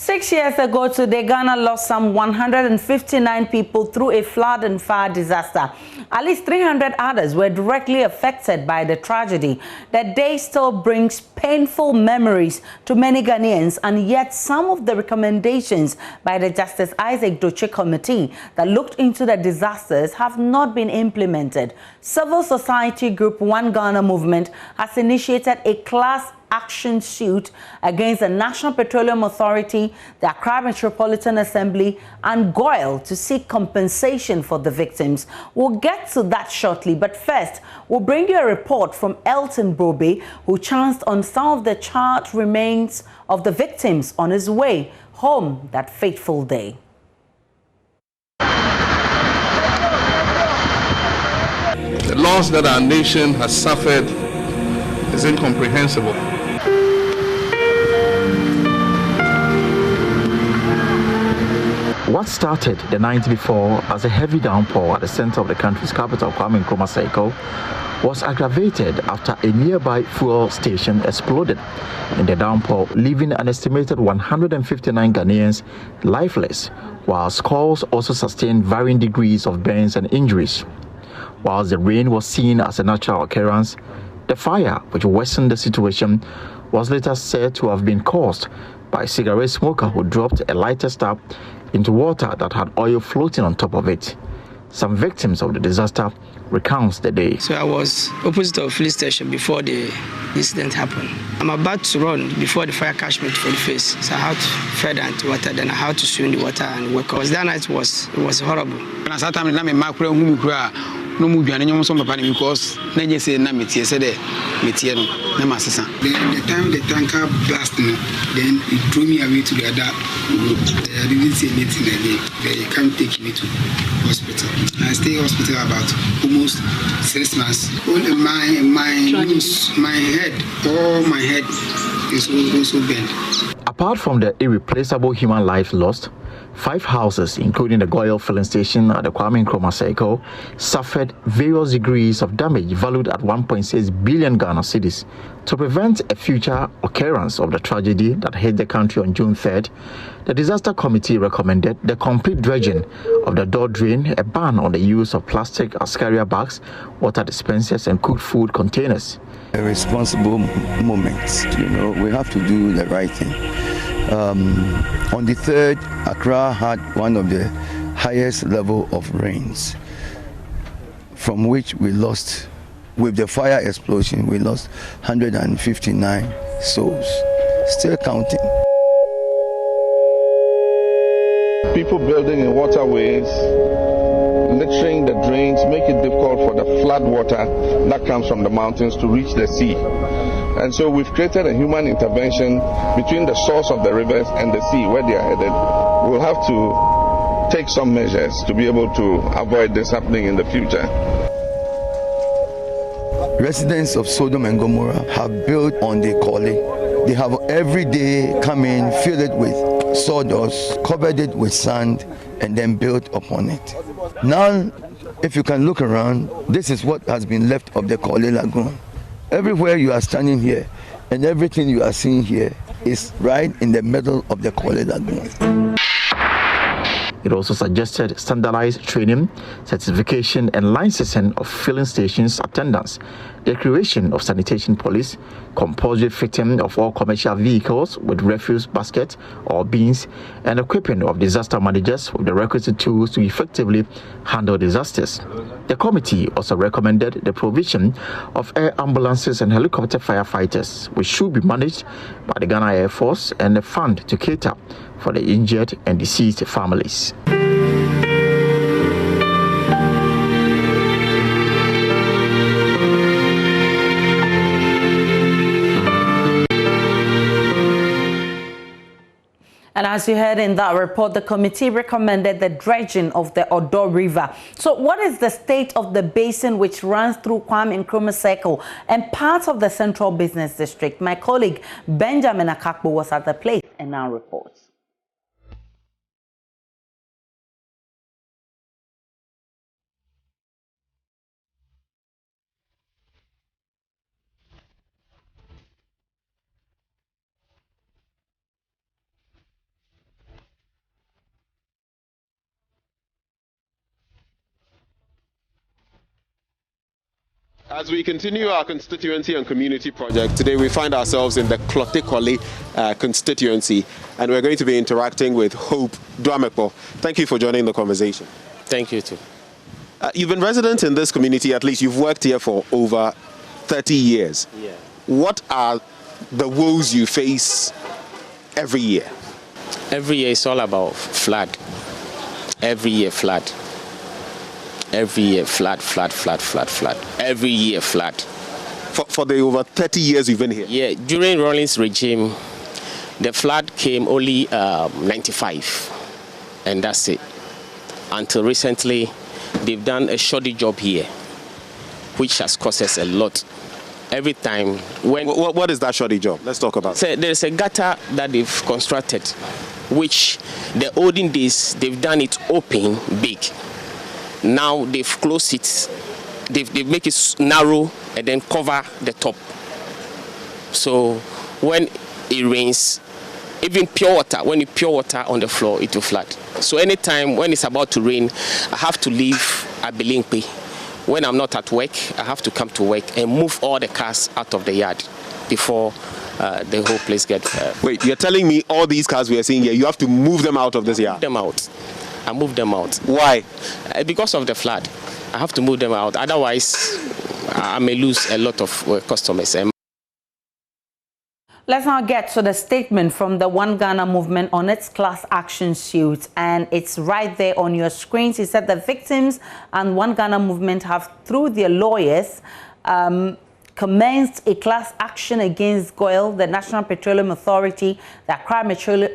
6 years ago today, Ghana lost some 159 people through a flood and fire disaster. At least 300 others were directly affected by the tragedy. The day still brings painful memories to many Ghanaians, and yet some of the recommendations by the Justice Isaac Doche Committee that looked into the disasters have not been implemented. Civil society group One Ghana Movement has initiated a class action suit against the National Petroleum Authority, the Accra Metropolitan Assembly, and GOIL to seek compensation for the victims. We'll get to that shortly, but first, we'll bring you a report from Elton Brobe, who chanced on some of the charred remains of the victims on his way home that fateful day. The loss that our nation has suffered is incomprehensible. What started the night before as a heavy downpour at the center of the country's capital, Kwame, was aggravated after a nearby fuel station exploded in the downpour, leaving an estimated 159 Ghanaians lifeless, while scores also sustained varying degrees of burns and injuries. Whilst the rain was seen as a natural occurrence, the fire, which worsened the situation, was later said to have been caused by a cigarette smoker who dropped a lighter stub into water that had oil floating on top of it. Some victims of the disaster recounts the day. So I was opposite of the police station before the incident happened. I'm about to run before the fire catch me for the face. So I had to feather into water, then I had to swim in the water and work. Because that night was horrible. When I sat down, no move any some because Naja say Namiti said Mitiano, Namasasa. Then the time the tanker blasted, then it threw me away to the other road. I didn't say anything again. They can't take me to hospital. I stay hospital about almost 6 months. All my head is also bent. Apart from the irreplaceable human life lost, 5 houses, including the GOIL filling station at the Kwame Nkrumah, suffered various degrees of damage valued at 1.6 billion Ghana cedis. To prevent a future occurrence of the tragedy that hit the country on June 3rd, the Disaster Committee recommended the complete dredging of the door drain, a ban on the use of plastic as carrier bags, water dispensers, and cooked food containers. A responsible moment, we have to do the right thing. On the 3rd, Accra had one of the highest level of rains, from which we lost, with the fire explosion, we lost 159 souls. Still counting. People building in waterways, littering the drains, make it difficult for the flood water that comes from the mountains to reach the sea. And so we've created a human intervention between the source of the rivers and the sea where they are headed. We'll have to take some measures to be able to avoid this happening in the future. Residents of Sodom and Gomorrah have built on the Kole. They have every day come in, fill it with sawdust, covered it with sand, and then built upon it. Now, if you can look around, this is what has been left of the Kole Lagoon. Everywhere you are standing here and everything you are seeing here is right in the middle of the Kole Lagoon. It also suggested standardized training, certification, and licensing of filling stations attendants, the creation of sanitation police, compulsory fitting of all commercial vehicles with refuse baskets or bins, and equipping of disaster managers with the requisite tools to effectively handle disasters. The committee also recommended the provision of air ambulances and helicopter firefighters, which should be managed by the Ghana Air Force, and a fund to cater for the injured and deceased families. And as you heard in that report, the committee recommended the dredging of the Odawna River. So what is the state of the basin which runs through Kwame Nkrumah and parts of the Central Business District? My colleague Benjamin Akakbo was at the place and now reports. As we continue our constituency and community project, today we find ourselves in the Klotekoli constituency, and we're going to be interacting with Hope Duamekpo. Thank you for joining the conversation. Thank you too. You've been resident in this community, at least you've worked here for over 30 years. Yeah. What are the woes you face every year? Every year it's all about flood. Every year flood. Every year flood. Every year flood. For the over 30 years you've been here? Yeah, during Rawlings' regime, the flood came only 95, and that's it. Until recently, they've done a shoddy job here, which has cost us a lot. Every time when... What is that shoddy job? Let's talk about it. There's a gutter that they've constructed, which the olden days, they've done it open, big. Now they've closed it, they make it narrow and then cover the top. So when it rains, even pure water, when you pour water on the floor, it will flood. So anytime when it's about to rain, I have to leave Abilinkpe. When I'm not at work, I have to come to work and move all the cars out of the yard before the whole place gets... Wait, you're telling me all these cars we are seeing here, you have to move them out of this yard? I move them out. Why? Because of the flood. I have to move them out. Otherwise, I may lose a lot of customers. Let's now get to the statement from the One Ghana movement on its class action suit, and it's right there on your screens. He said the victims and One Ghana movement have, through their lawyers, commenced a class action against GOIL, the National Petroleum Authority, the Accra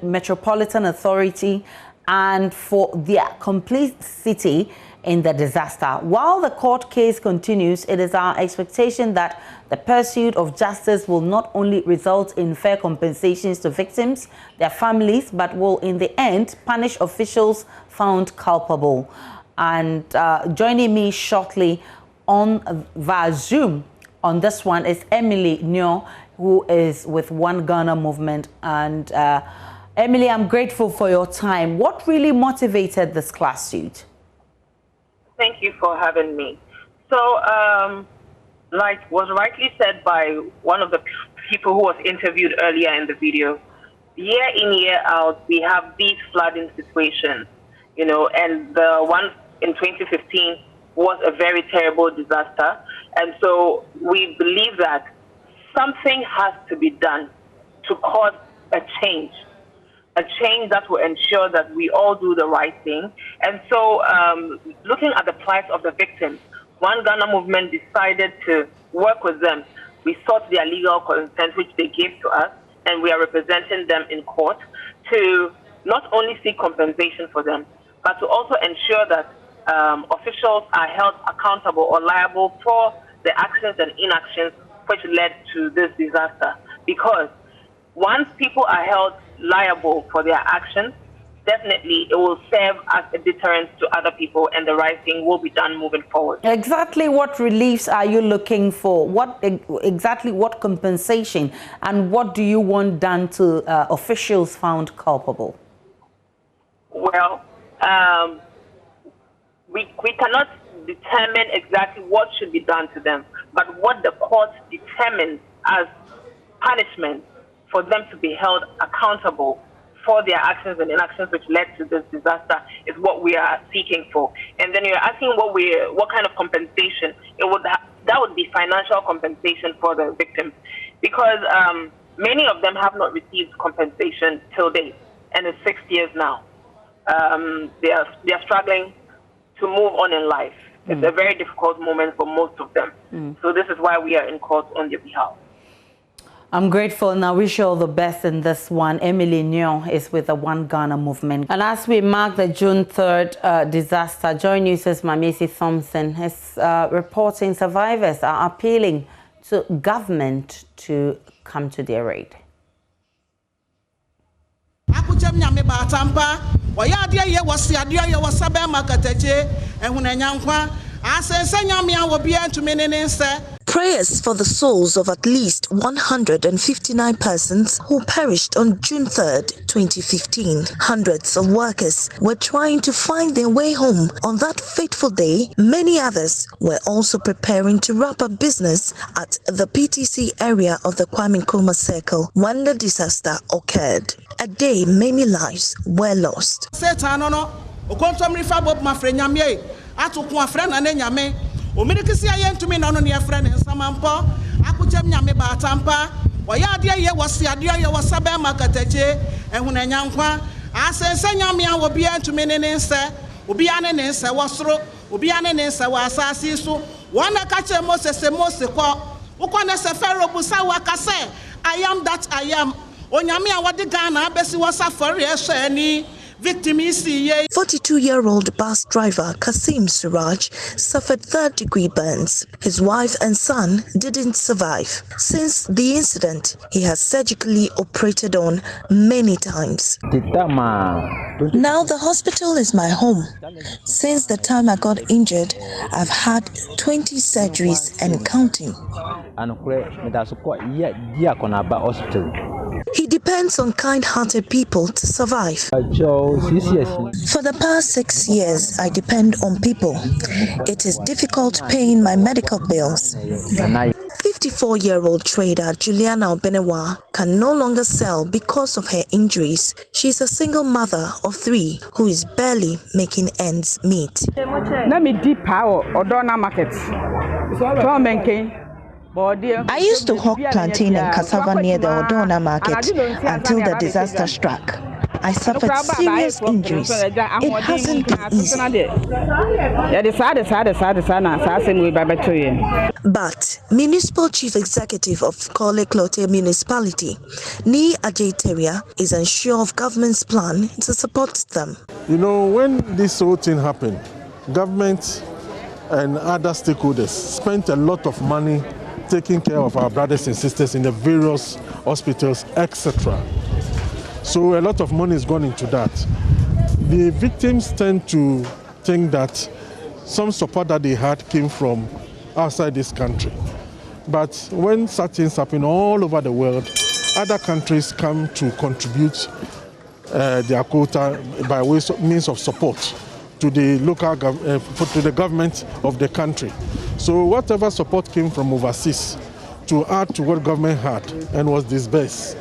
Metropolitan Authority, and for their complicity in the disaster. While the court case continues, it is our expectation that the pursuit of justice will not only result in fair compensations to victims, their families, but will in the end punish officials found culpable. And joining me shortly on via Zoom on this one is Emily Nyo, who is with One Ghana movement. And Emily, I'm grateful for your time. What really motivated this class suit? Thank you for having me. So, like was rightly said by one of the people who was interviewed earlier in the video, year in, year out, we have these flooding situations, you know, and the one in 2015 was a very terrible disaster. And so we believe that something has to be done to cause a change that will ensure that we all do the right thing. And so looking at the plight of the victims, One Ghana movement decided to work with them. We sought their legal consent, which they gave to us, and we are representing them in court to not only seek compensation for them, but to also ensure that officials are held accountable or liable for the actions and inactions which led to this disaster. Because once people are held liable for their actions, definitely it will serve as a deterrent to other people, and the right thing will be done moving forward. Exactly what reliefs are you looking for? Exactly what compensation, and what do you want done to officials found culpable? Well, we cannot determine exactly what should be done to them, but what the court determines as punishment for them to be held accountable for their actions and inactions which led to this disaster is what we are seeking for. And then you're asking what kind of compensation. That would be financial compensation for the victims, because many of them have not received compensation till date, and it's 6 years now. They are struggling to move on in life. It's a very difficult moment for most of them. So this is why we are in court on their behalf. I'm grateful, and I wish you all the best in this one. Emily Nyon is with the One Ghana movement. And as we mark the June 3rd disaster, Joy News' Mamesi Thompson is reporting survivors are appealing to government to come to their aid. Prayers for the souls of at least 159 persons who perished on June 3rd, 2015. Hundreds of workers were trying to find their way home on that fateful day. Many others were also preparing to wrap up business at the PTC area of the Kwame Nkrumah Circle when the disaster occurred. A day many lives were lost. Omirikisi ayentumi na ono ne friend nsamampo akuchem nyame batampa oyade ye wosiade ye wosabe makatache ehuna nyankwa asense nyame a obi antumi ne nse obi ane ne nse wosoro obi ane ne nse wasasi so wona ka che Moses ko ukone se Pharaoh busa wakase I am that I am onyame a wode Ghana abesi wasafori ehani. 42-year-old bus driver Kasim Suraj suffered third-degree burns. His wife and son didn't survive. Since the incident, he has surgically operated on many times. Now the hospital is my home. Since the time I got injured, I've had 20 surgeries and counting. He depends on kind-hearted people to survive. For the past 6 years, I depend on people. It is difficult paying my medical bills. 54-year-old trader Juliana Obenewa can no longer sell because of her injuries. She's a single mother of 3 who is barely making ends meet. Let me deep power Odawna market. I used to hawk plantain and cassava near the Odawna market until the disaster struck. I suffered serious injuries. It hasn't been easy. But Municipal Chief Executive of Korle Klote Municipality, Ni Ajaiteria, is unsure of government's plan to support them. You know, when this whole thing happened, government and other stakeholders spent a lot of money taking care of our brothers and sisters in the various hospitals, etc. So a lot of money has gone into that. The victims tend to think that some support that they had came from outside this country. But when such things happen all over the world, other countries come to contribute their quota by means of support to the local to the government of the country. So whatever support came from overseas to add to what government had and was disbursed,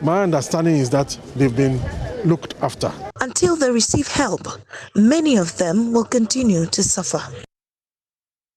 my understanding is that they've been looked after. Until they receive help, many of them will continue to suffer.